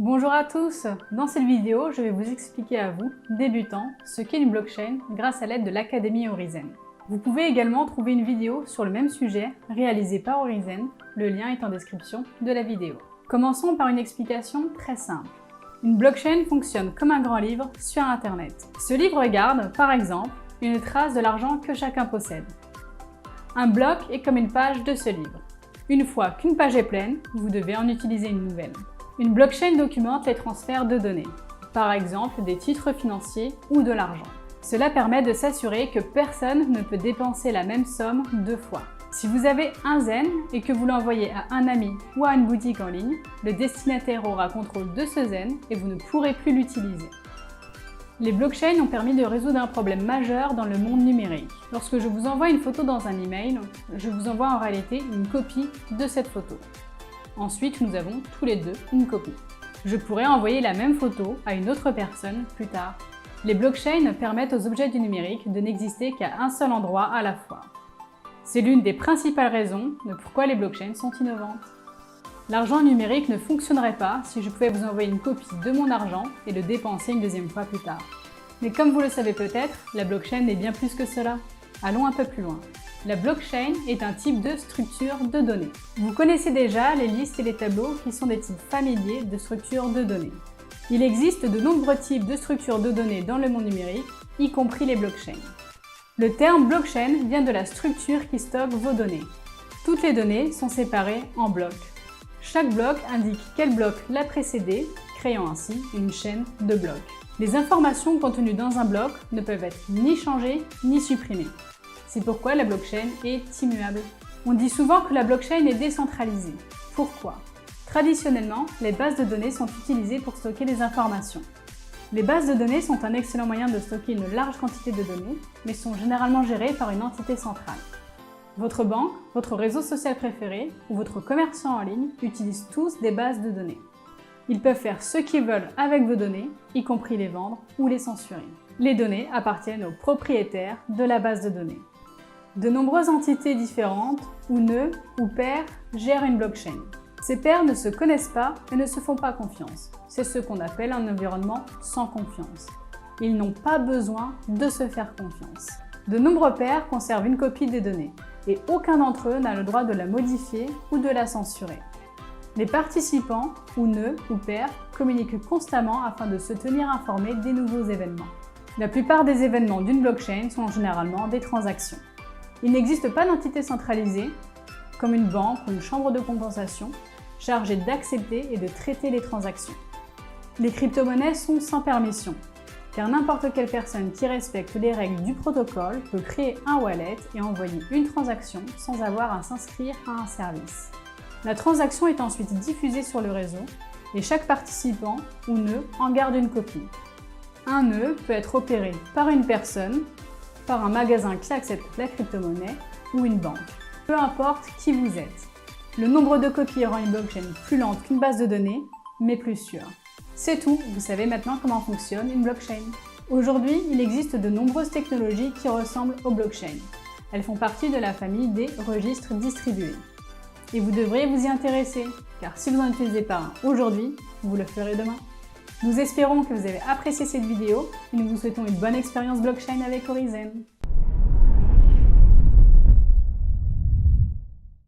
Bonjour à tous! Dans cette vidéo, je vais vous expliquer à vous, débutants, ce qu'est une blockchain grâce à l'aide de l'Académie Horizen. Vous pouvez également trouver une vidéo sur le même sujet réalisée par Horizen, le lien est en description de la vidéo. Commençons par une explication très simple. Une blockchain fonctionne comme un grand livre sur Internet. Ce livre garde, par exemple, une trace de l'argent que chacun possède. Un bloc est comme une page de ce livre. Une fois qu'une page est pleine, vous devez en utiliser une nouvelle. Une blockchain documente les transferts de données, par exemple des titres financiers ou de l'argent. Cela permet de s'assurer que personne ne peut dépenser la même somme deux fois. Si vous avez un zen et que vous l'envoyez à un ami ou à une boutique en ligne, le destinataire aura contrôle de ce zen et vous ne pourrez plus l'utiliser. Les blockchains ont permis de résoudre un problème majeur dans le monde numérique. Lorsque je vous envoie une photo dans un email, je vous envoie en réalité une copie de cette photo. Ensuite, nous avons tous les deux une copie. Je pourrais envoyer la même photo à une autre personne plus tard. Les blockchains permettent aux objets du numérique de n'exister qu'à un seul endroit à la fois. C'est l'une des principales raisons de pourquoi les blockchains sont innovantes. L'argent numérique ne fonctionnerait pas si je pouvais vous envoyer une copie de mon argent et le dépenser une deuxième fois plus tard. Mais comme vous le savez peut-être, la blockchain est bien plus que cela. Allons un peu plus loin. La blockchain est un type de structure de données. Vous connaissez déjà les listes et les tableaux qui sont des types familiers de structures de données. Il existe de nombreux types de structures de données dans le monde numérique, y compris les blockchains. Le terme blockchain vient de la structure qui stocke vos données. Toutes les données sont séparées en blocs. Chaque bloc indique quel bloc l'a précédé, créant ainsi une chaîne de blocs. Les informations contenues dans un bloc ne peuvent être ni changées ni supprimées. C'est pourquoi la blockchain est immuable. On dit souvent que la blockchain est décentralisée. Pourquoi? Traditionnellement, les bases de données sont utilisées pour stocker les informations. Les bases de données sont un excellent moyen de stocker une large quantité de données, mais sont généralement gérées par une entité centrale. Votre banque, votre réseau social préféré ou votre commerçant en ligne utilisent tous des bases de données. Ils peuvent faire ce qu'ils veulent avec vos données, y compris les vendre ou les censurer. Les données appartiennent aux propriétaires de la base de données. De nombreuses entités différentes, ou nœuds, ou pairs, gèrent une blockchain. Ces pairs ne se connaissent pas et ne se font pas confiance. C'est ce qu'on appelle un environnement sans confiance. Ils n'ont pas besoin de se faire confiance. De nombreux pairs conservent une copie des données, et aucun d'entre eux n'a le droit de la modifier ou de la censurer. Les participants, ou nœuds, ou pairs, communiquent constamment afin de se tenir informés des nouveaux événements. La plupart des événements d'une blockchain sont généralement des transactions. Il n'existe pas d'entité centralisée, comme une banque ou une chambre de compensation, chargée d'accepter et de traiter les transactions. Les crypto-monnaies sont sans permission, car n'importe quelle personne qui respecte les règles du protocole peut créer un wallet et envoyer une transaction sans avoir à s'inscrire à un service. La transaction est ensuite diffusée sur le réseau et chaque participant ou nœud en garde une copie. Un nœud peut être opéré par une personne, par un magasin qui accepte la crypto-monnaie ou une banque. Peu importe qui vous êtes. Le nombre de copies rend une blockchain plus lente qu'une base de données, mais plus sûre. C'est tout, vous savez maintenant comment fonctionne une blockchain. Aujourd'hui, il existe de nombreuses technologies qui ressemblent aux blockchains. Elles font partie de la famille des registres distribués. Et vous devriez vous y intéresser, car si vous n'en utilisez pas un aujourd'hui, vous le ferez demain. Nous espérons que vous avez apprécié cette vidéo et nous vous souhaitons une bonne expérience blockchain avec Horizen.